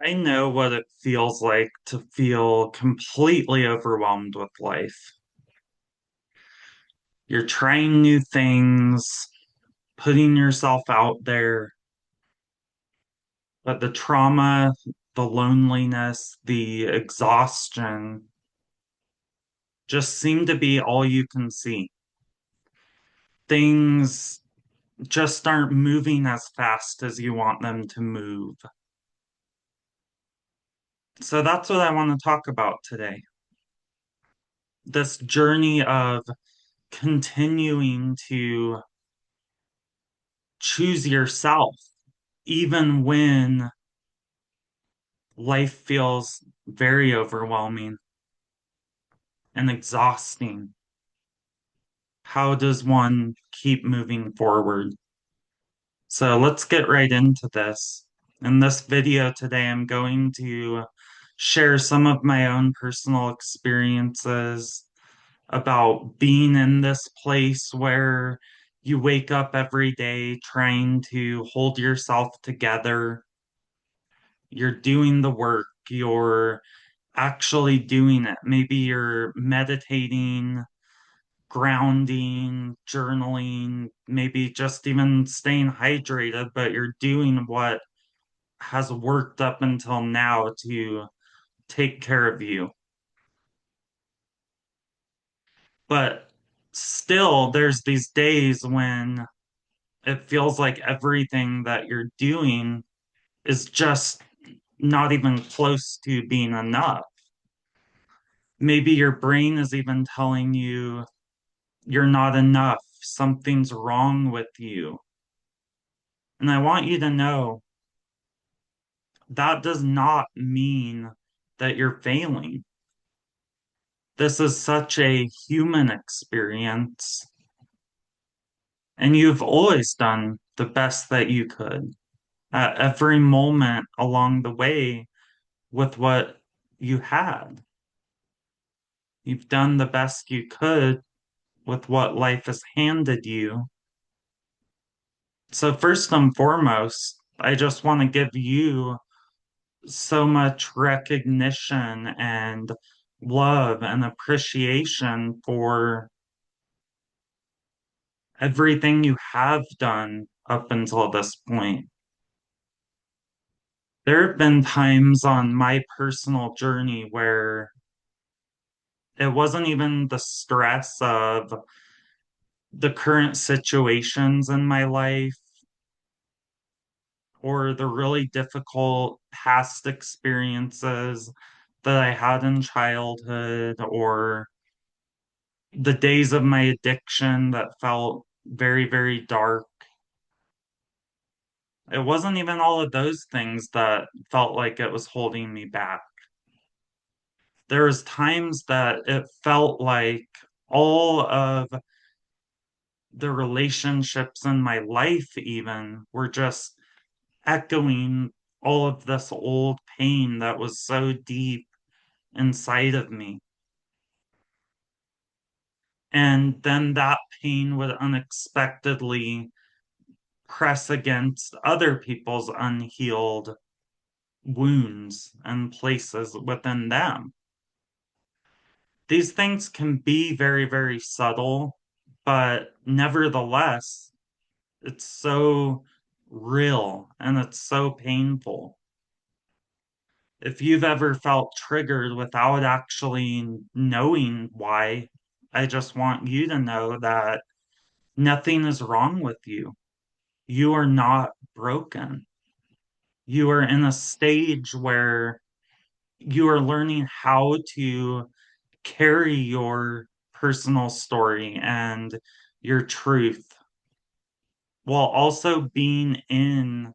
I know what it feels like to feel completely overwhelmed with life. You're trying new things, putting yourself out there, but the trauma, the loneliness, the exhaustion just seem to be all you can see. Things just aren't moving as fast as you want them to move. So that's what I want to talk about today. This journey of continuing to choose yourself, even when life feels very overwhelming and exhausting. How does one keep moving forward? So let's get right into this. In this video today, I'm going to share some of my own personal experiences about being in this place where you wake up every day trying to hold yourself together. You're doing the work, you're actually doing it. Maybe you're meditating, grounding, journaling, maybe just even staying hydrated, but you're doing what has worked up until now to take care of you. But still, there's these days when it feels like everything that you're doing is just not even close to being enough. Maybe your brain is even telling you you're not enough, something's wrong with you. And I want you to know that does not mean that you're failing. This is such a human experience, and you've always done the best that you could at every moment along the way with what you had. You've done the best you could with what life has handed you. So, first and foremost, I just want to give you so much recognition and love and appreciation for everything you have done up until this point. There have been times on my personal journey where it wasn't even the stress of the current situations in my life or the really difficult past experiences that I had in childhood or the days of my addiction that felt very, very dark. It wasn't even all of those things that felt like it was holding me back. There was times that it felt like all of the relationships in my life even were just echoing all of this old pain that was so deep inside of me. And then that pain would unexpectedly press against other people's unhealed wounds and places within them. These things can be very, very subtle, but nevertheless, it's so real and it's so painful. If you've ever felt triggered without actually knowing why, I just want you to know that nothing is wrong with you. You are not broken. You are in a stage where you are learning how to carry your personal story and your truth while also being in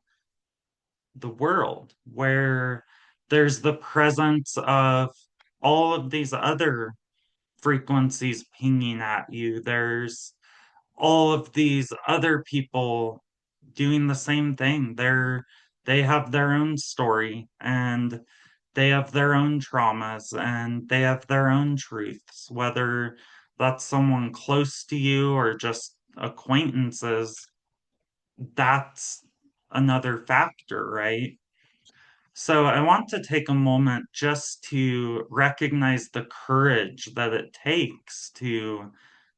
the world where there's the presence of all of these other frequencies pinging at you. There's all of these other people doing the same thing. They have their own story and they have their own traumas and they have their own truths, whether that's someone close to you or just acquaintances, that's another factor, right? So I want to take a moment just to recognize the courage that it takes to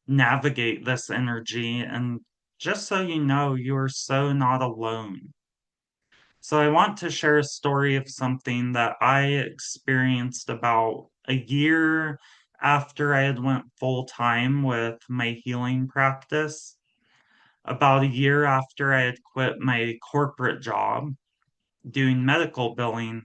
navigate this energy. And just so you know, you are so not alone. So I want to share a story of something that I experienced about a year after I had went full time with my healing practice, about a year after I had quit my corporate job doing medical billing.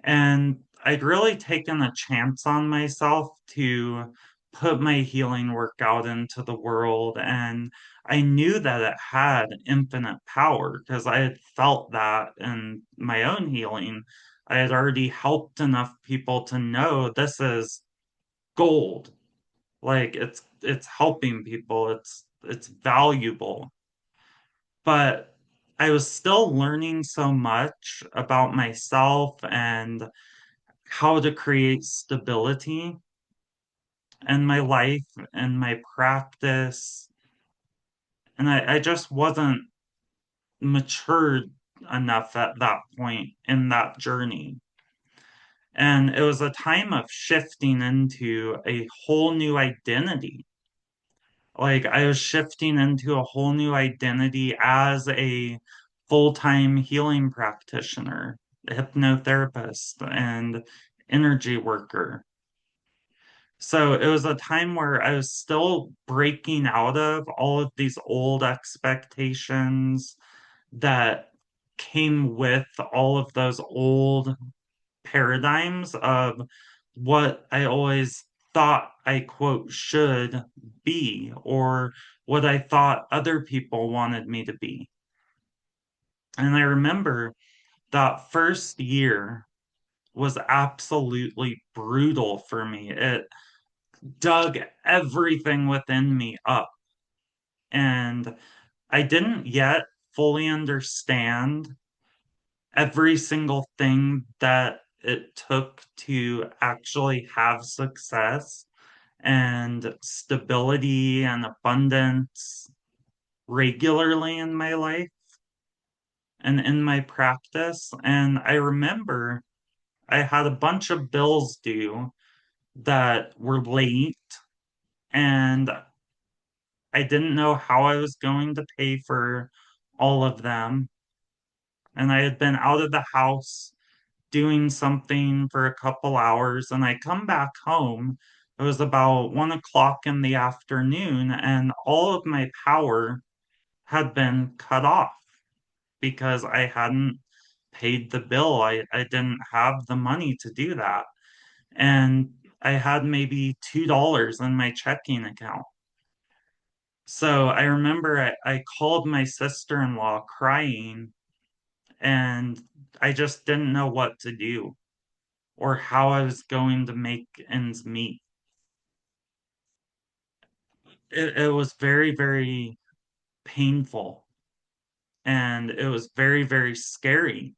And I'd really taken a chance on myself to put my healing work out into the world. And I knew that it had infinite power because I had felt that in my own healing. I had already helped enough people to know this is gold. Like it's helping people. It's valuable. But I was still learning so much about myself and how to create stability in my life and my practice. And I just wasn't matured enough at that point in that journey. And it was a time of shifting into a whole new identity. Like I was shifting into a whole new identity as a full-time healing practitioner, hypnotherapist, and energy worker. So it was a time where I was still breaking out of all of these old expectations that came with all of those old paradigms of what I always thought I quote should be or what I thought other people wanted me to be. And I remember that first year was absolutely brutal for me. It dug everything within me up. And I didn't yet fully understand every single thing that it took to actually have success and stability and abundance regularly in my life and in my practice. And I remember I had a bunch of bills due that were late, and I didn't know how I was going to pay for all of them. And I had been out of the house doing something for a couple hours, and I come back home. It was about 1 o'clock in the afternoon, and all of my power had been cut off because I hadn't paid the bill. I didn't have the money to do that. And I had maybe $2 in my checking account. So I remember I called my sister-in-law crying, and I just didn't know what to do or how I was going to make ends meet. It was very, very painful, and it was very, very scary.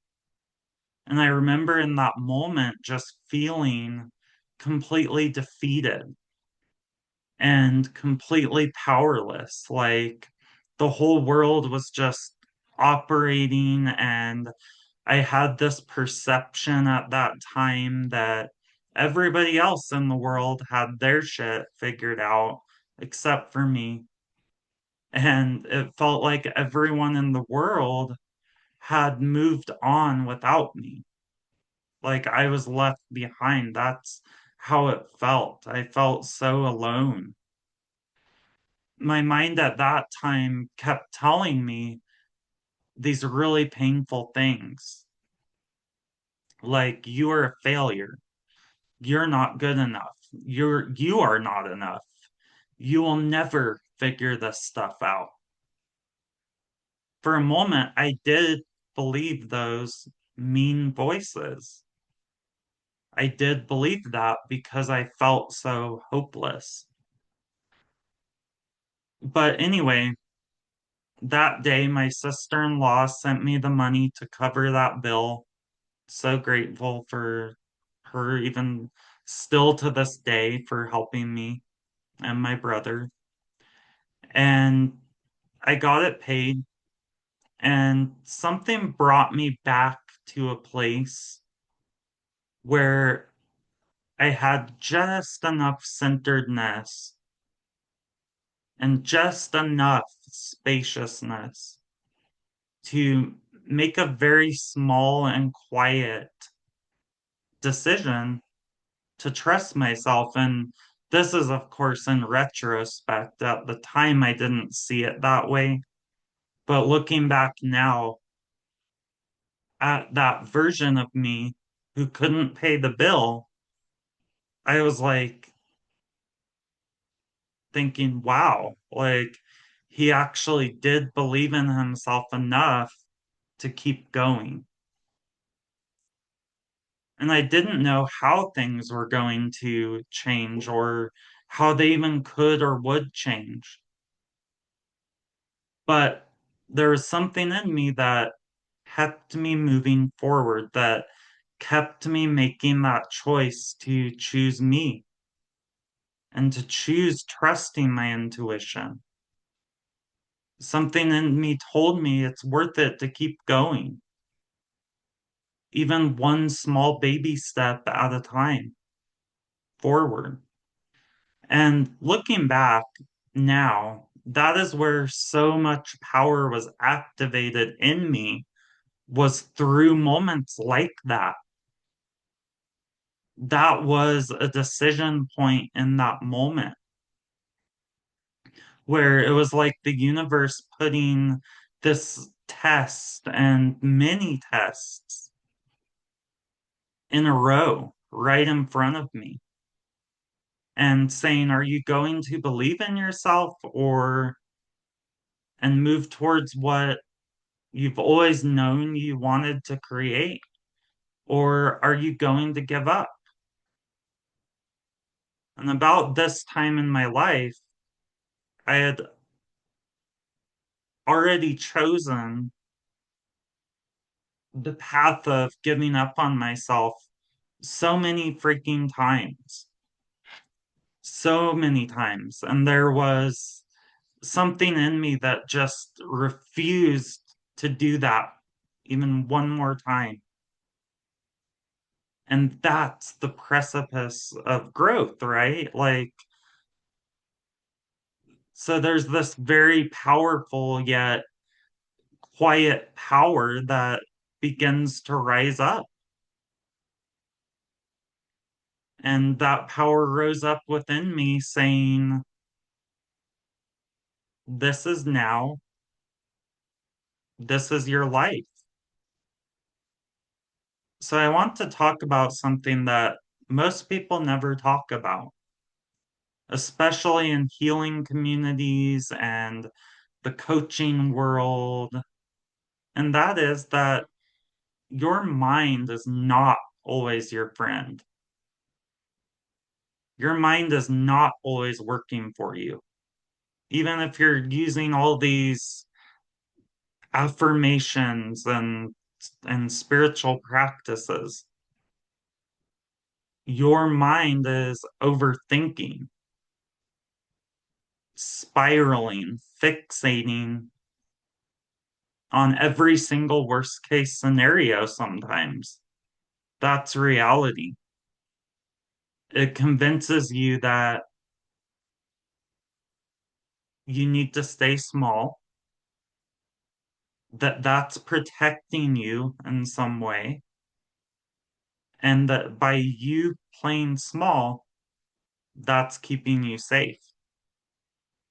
And I remember in that moment just feeling completely defeated and completely powerless. Like the whole world was just operating, and I had this perception at that time that everybody else in the world had their shit figured out except for me. And it felt like everyone in the world had moved on without me. Like I was left behind. That's how it felt. I felt so alone. My mind at that time kept telling me these really painful things. Like you are a failure. You're not good enough. You are not enough. You will never figure this stuff out. For a moment, I did believe those mean voices. I did believe that because I felt so hopeless. But anyway, that day, my sister-in-law sent me the money to cover that bill. So grateful for her, even still to this day, for helping me and my brother. And I got it paid, and something brought me back to a place where I had just enough centeredness and just enough spaciousness to make a very small and quiet decision to trust myself. And this is, of course, in retrospect. At the time, I didn't see it that way. But looking back now at that version of me who couldn't pay the bill, I was like thinking, wow, like he actually did believe in himself enough to keep going. And I didn't know how things were going to change or how they even could or would change. But there was something in me that kept me moving forward, that kept me making that choice to choose me and to choose trusting my intuition. Something in me told me it's worth it to keep going, even one small baby step at a time forward. And looking back now, that is where so much power was activated in me, was through moments like that. That was a decision point in that moment where it was like the universe putting this test and many tests in a row right in front of me and saying, are you going to believe in yourself or and move towards what you've always known you wanted to create? Or are you going to give up? And about this time in my life, I had already chosen the path of giving up on myself so many freaking times. So many times. And there was something in me that just refused to do that even one more time. And that's the precipice of growth, right? Like, so there's this very powerful yet quiet power that begins to rise up. And that power rose up within me saying, this is now, this is your life. So I want to talk about something that most people never talk about, especially in healing communities and the coaching world. And that is that your mind is not always your friend. Your mind is not always working for you. Even if you're using all these affirmations and spiritual practices, your mind is overthinking, spiraling, fixating on every single worst case scenario sometimes. That's reality. It convinces you that you need to stay small, that that's protecting you in some way, and that by you playing small, that's keeping you safe.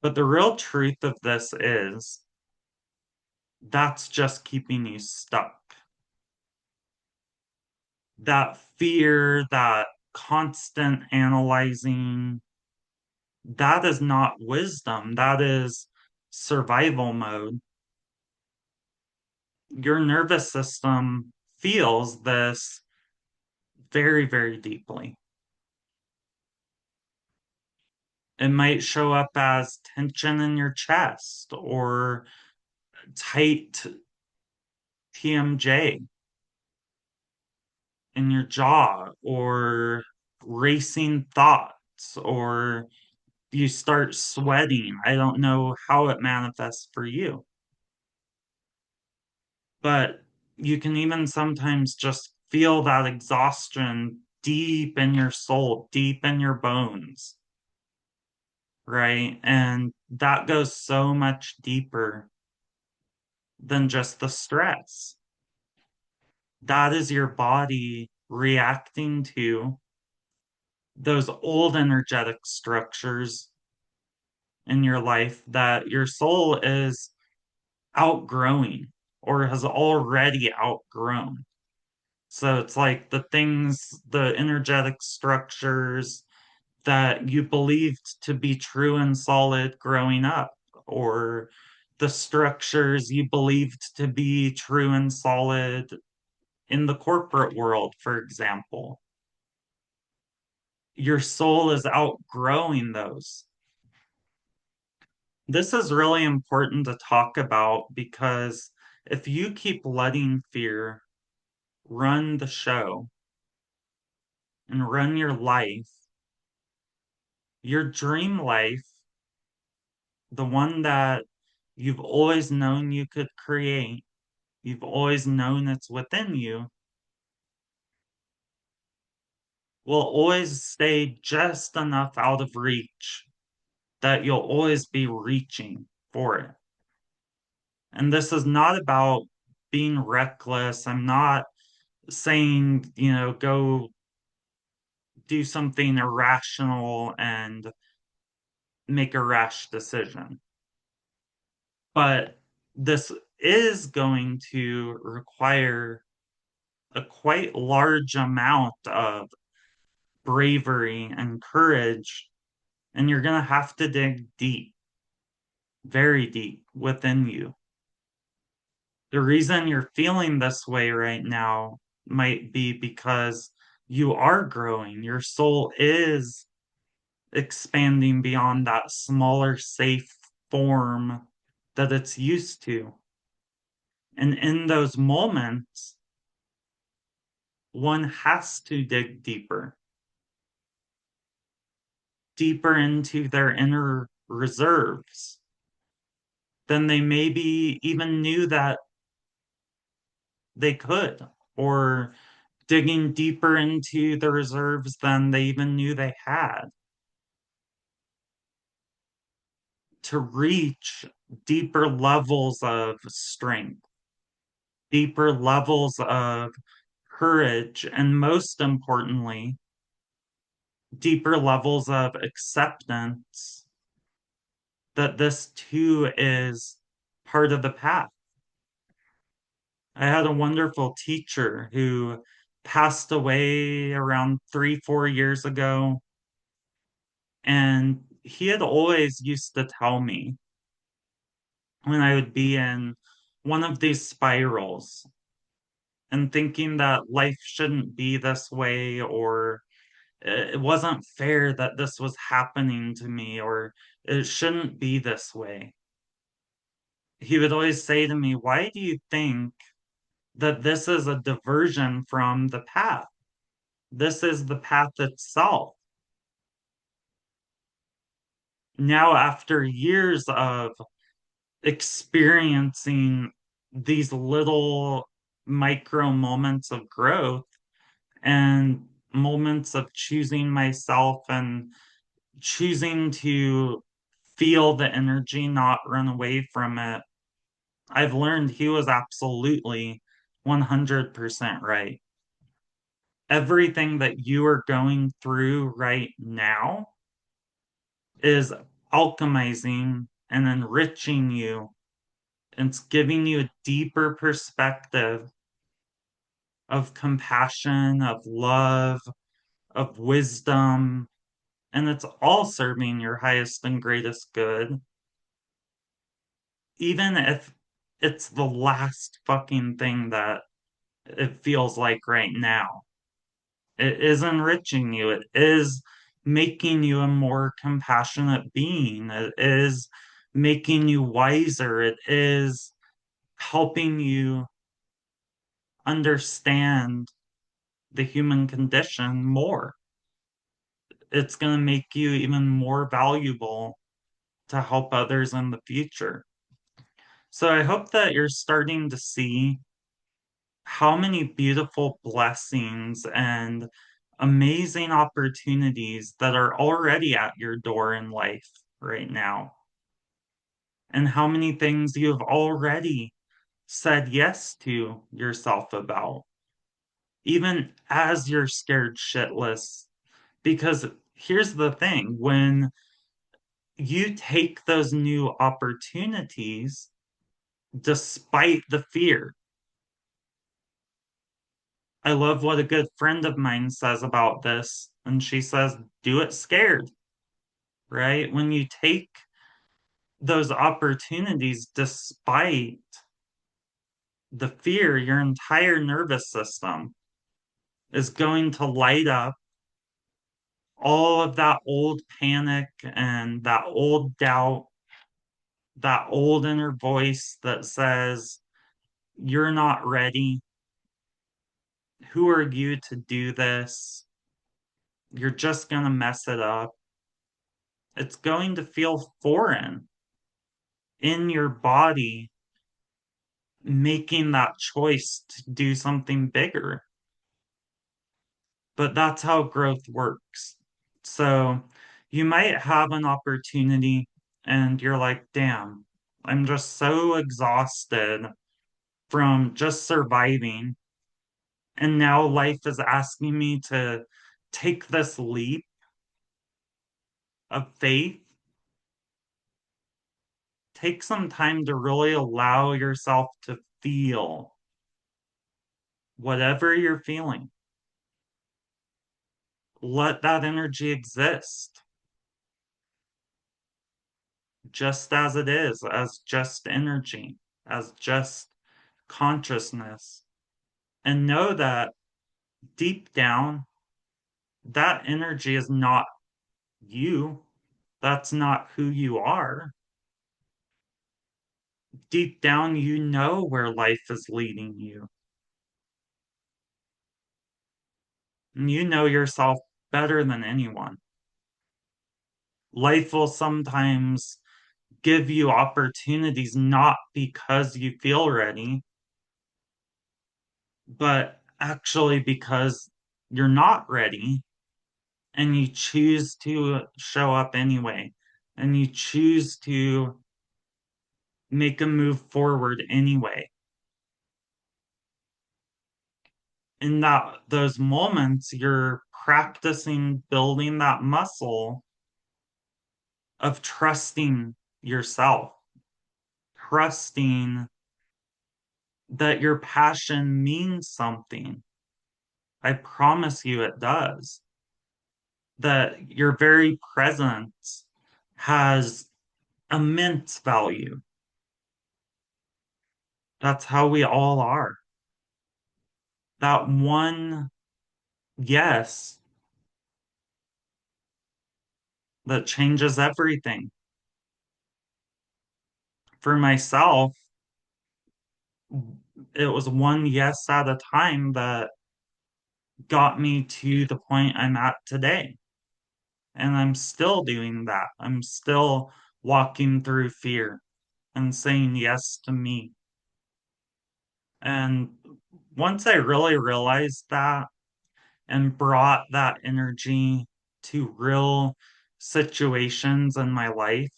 But the real truth of this is that's just keeping you stuck. That fear, that constant analyzing, that is not wisdom. That is survival mode. Your nervous system feels this very, very deeply. It might show up as tension in your chest or tight TMJ in your jaw or racing thoughts or you start sweating. I don't know how it manifests for you, but you can even sometimes just feel that exhaustion deep in your soul, deep in your bones, right? And that goes so much deeper than just the stress. That is your body reacting to those old energetic structures in your life that your soul is outgrowing or has already outgrown. So it's like the things, the energetic structures that you believed to be true and solid growing up, or the structures you believed to be true and solid in the corporate world, for example. Your soul is outgrowing those. This is really important to talk about because if you keep letting fear run the show and run your life, your dream life, the one that you've always known you could create, you've always known it's within you, will always stay just enough out of reach that you'll always be reaching for it. And this is not about being reckless. I'm not saying, go do something irrational and make a rash decision. But this is going to require a quite large amount of bravery and courage, and you're going to have to dig deep, very deep within you. The reason you're feeling this way right now might be because you are growing. Your soul is expanding beyond that smaller, safe form that it's used to. And in those moments, one has to dig deeper, deeper into their inner reserves than they maybe even knew that they could, or digging deeper into the reserves than they even knew they had to reach deeper levels of strength, deeper levels of courage, and most importantly, deeper levels of acceptance that this too is part of the path. I had a wonderful teacher who passed away around 3, 4 years ago. And he had always used to tell me when I would be in one of these spirals and thinking that life shouldn't be this way, or it wasn't fair that this was happening to me, or it shouldn't be this way. He would always say to me, "Why do you think that this is a diversion from the path? This is the path itself." Now, after years of experiencing these little micro moments of growth and moments of choosing myself and choosing to feel the energy, not run away from it, I've learned he was absolutely 100% right. Everything that you are going through right now is alchemizing and enriching you. It's giving you a deeper perspective of compassion, of love, of wisdom, and it's all serving your highest and greatest good, even if it's the last fucking thing that it feels like right now. It is enriching you. It is making you a more compassionate being. It is making you wiser. It is helping you understand the human condition more. It's going to make you even more valuable to help others in the future. So I hope that you're starting to see how many beautiful blessings and amazing opportunities that are already at your door in life right now, and how many things you have already said yes to yourself about, even as you're scared shitless. Because here's the thing, when you take those new opportunities despite the fear, I love what a good friend of mine says about this. And she says, do it scared, right? When you take those opportunities despite the fear, your entire nervous system is going to light up all of that old panic and that old doubt, that old inner voice that says, you're not ready. Who are you to do this? You're just going to mess it up. It's going to feel foreign in your body, making that choice to do something bigger. But that's how growth works. So you might have an opportunity and you're like, damn, I'm just so exhausted from just surviving. And now life is asking me to take this leap of faith. Take some time to really allow yourself to feel whatever you're feeling. Let that energy exist just as it is, as just energy, as just consciousness. And know that deep down, that energy is not you. That's not who you are. Deep down, you know where life is leading you. And you know yourself better than anyone. Life will sometimes give you opportunities not because you feel ready, but actually because you're not ready and you choose to show up anyway and you choose to make a move forward anyway. In those moments, you're practicing building that muscle of trusting yourself, trusting that your passion means something. I promise you it does. That your very presence has immense value. That's how we all are. That one yes that changes everything. For myself, it was one yes at a time that got me to the point I'm at today. And I'm still doing that. I'm still walking through fear and saying yes to me. And once I really realized that and brought that energy to real situations in my life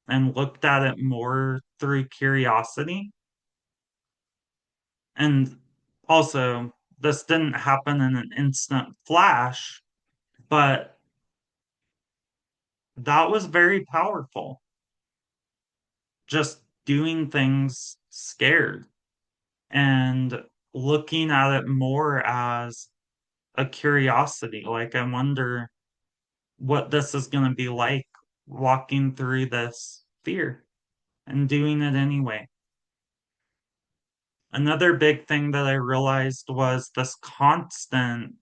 and looked at it more through curiosity, and also, this didn't happen in an instant flash, but that was very powerful. Just doing things scared and looking at it more as a curiosity. Like, I wonder what this is going to be like walking through this fear and doing it anyway. Another big thing that I realized was this constant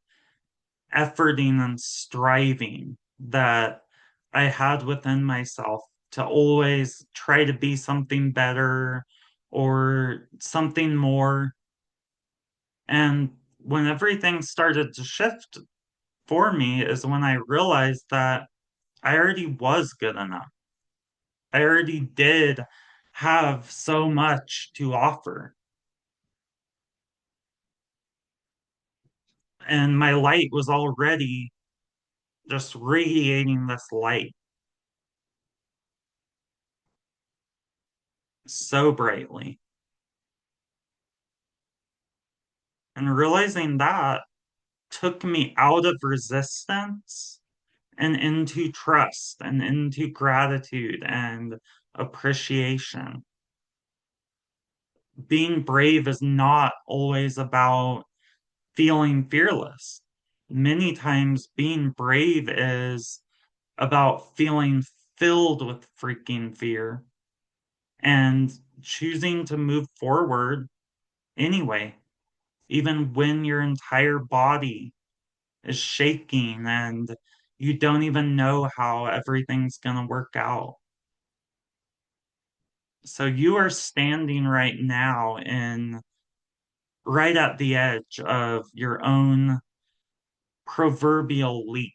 efforting and striving that I had within myself to always try to be something better or something more. And when everything started to shift for me is when I realized that I already was good enough. I already did have so much to offer. And my light was already just radiating this light so brightly. And realizing that took me out of resistance and into trust and into gratitude and appreciation. Being brave is not always about feeling fearless. Many times, being brave is about feeling filled with freaking fear and choosing to move forward anyway, even when your entire body is shaking and you don't even know how everything's going to work out. So you are standing right now in right at the edge of your own proverbial leap.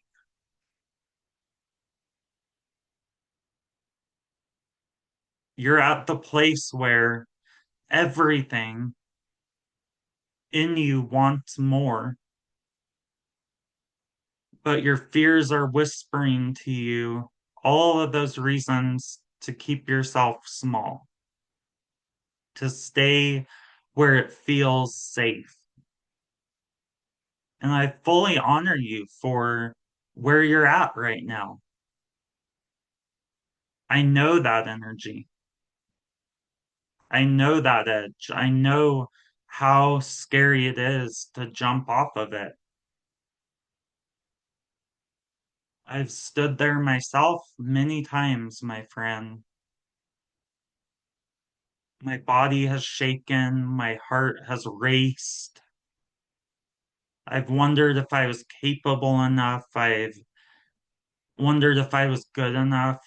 You're at the place where everything in you wants more, but your fears are whispering to you all of those reasons to keep yourself small, to stay where it feels safe. And I fully honor you for where you're at right now. I know that energy. I know that edge. I know how scary it is to jump off of it. I've stood there myself many times, my friend. My body has shaken, my heart has raced. I've wondered if I was capable enough. I've wondered if I was good enough.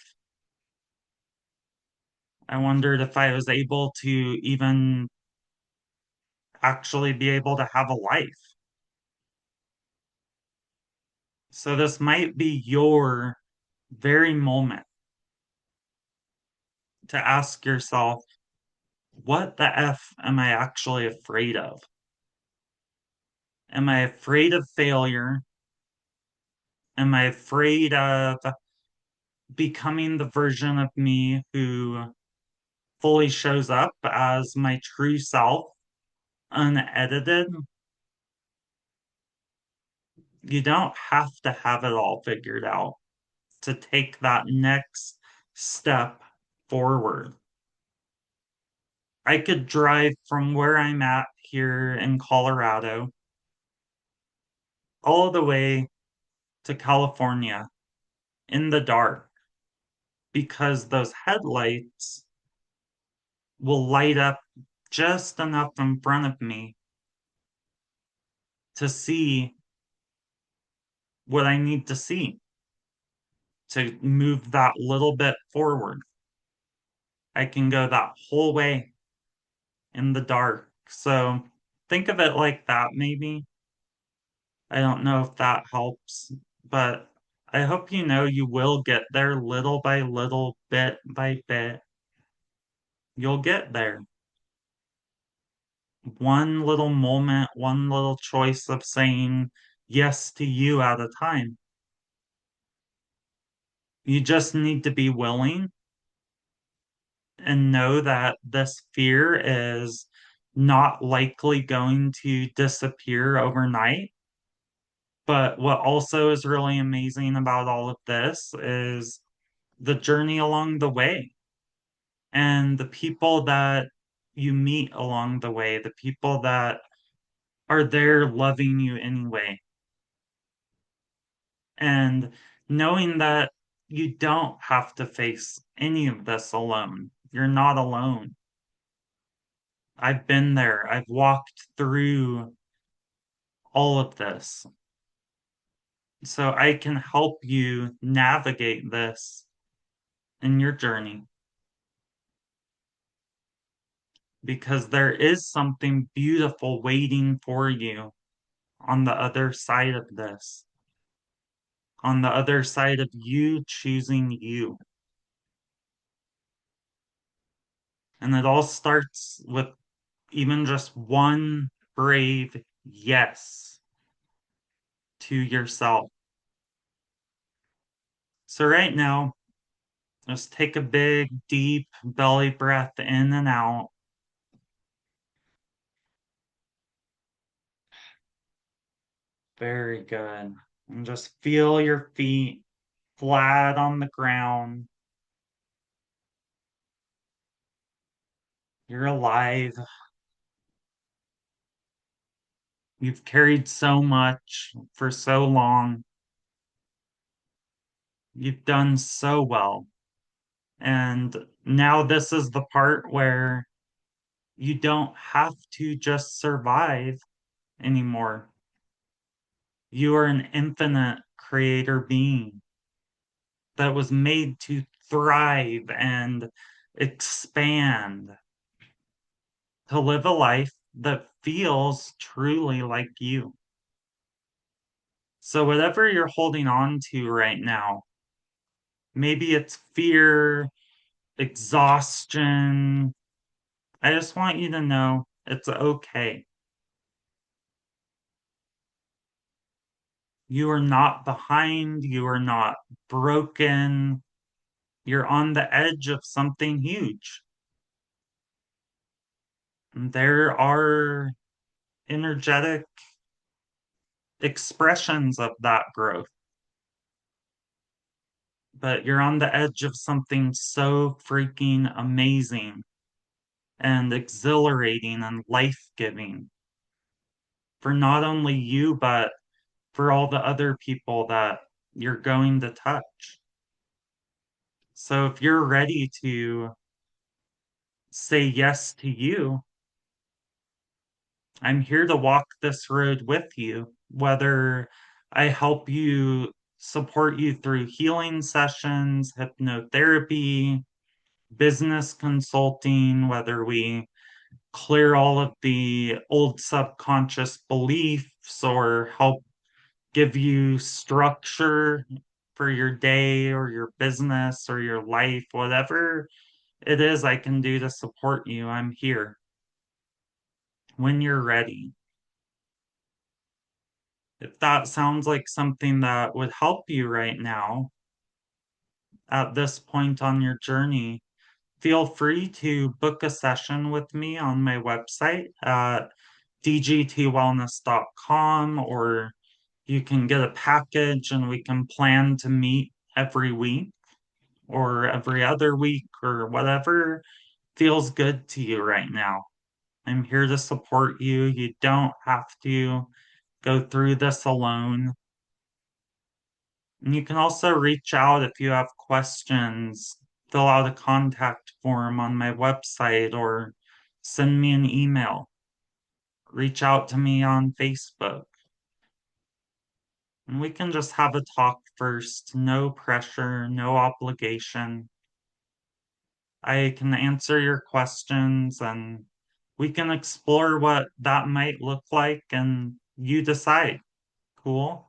I wondered if I was able to even actually be able to have a life. So this might be your very moment to ask yourself, what the F am I actually afraid of? Am I afraid of failure? Am I afraid of becoming the version of me who fully shows up as my true self, unedited? You don't have to have it all figured out to take that next step forward. I could drive from where I'm at here in Colorado all the way to California in the dark because those headlights will light up just enough in front of me to see what I need to see to move that little bit forward. I can go that whole way in the dark. So think of it like that, maybe. I don't know if that helps, but I hope you know you will get there little by little, bit by bit. You'll get there. One little moment, one little choice of saying yes to you at a time. You just need to be willing and know that this fear is not likely going to disappear overnight. But what also is really amazing about all of this is the journey along the way and the people that you meet along the way, the people that are there loving you anyway. And knowing that you don't have to face any of this alone. You're not alone. I've been there. I've walked through all of this. So I can help you navigate this in your journey because there is something beautiful waiting for you on the other side of this, on the other side of you choosing you. And it all starts with even just one brave yes. to yourself. So, right now, just take a big, deep belly breath in and out. Very good. And just feel your feet flat on the ground. You're alive. You've carried so much for so long. You've done so well. And now this is the part where you don't have to just survive anymore. You are an infinite creator being that was made to thrive and expand, to live a life that feels truly like you. So, whatever you're holding on to right now, maybe it's fear, exhaustion. I just want you to know it's okay. You are not behind, you are not broken. You're on the edge of something huge. And there are energetic expressions of that growth, but you're on the edge of something so freaking amazing and exhilarating and life-giving for not only you, but for all the other people that you're going to touch. So if you're ready to say yes to you, I'm here to walk this road with you, whether I help you support you through healing sessions, hypnotherapy, business consulting, whether we clear all of the old subconscious beliefs or help give you structure for your day or your business or your life, whatever it is I can do to support you, I'm here when you're ready. If that sounds like something that would help you right now at this point on your journey, feel free to book a session with me on my website at dgtwellness.com, or you can get a package and we can plan to meet every week or every other week or whatever feels good to you right now. I'm here to support you. You don't have to go through this alone. And you can also reach out if you have questions, fill out a contact form on my website, or send me an email. Reach out to me on Facebook. And we can just have a talk first. No pressure, no obligation. I can answer your questions and we can explore what that might look like and you decide. Cool.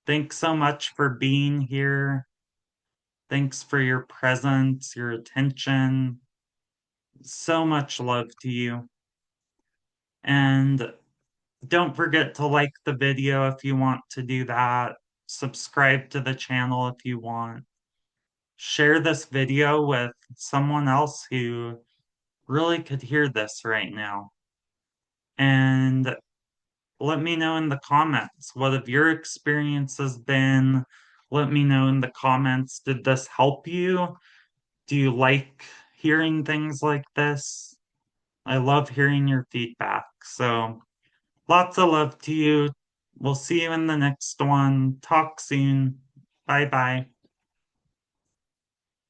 Thanks so much for being here. Thanks for your presence, your attention. So much love to you. And don't forget to like the video if you want to do that. Subscribe to the channel if you want. Share this video with someone else who really could hear this right now. And let me know in the comments what have your experiences been. Let me know in the comments, did this help you? Do you like hearing things like this? I love hearing your feedback. So lots of love to you. We'll see you in the next one. Talk soon. Bye bye.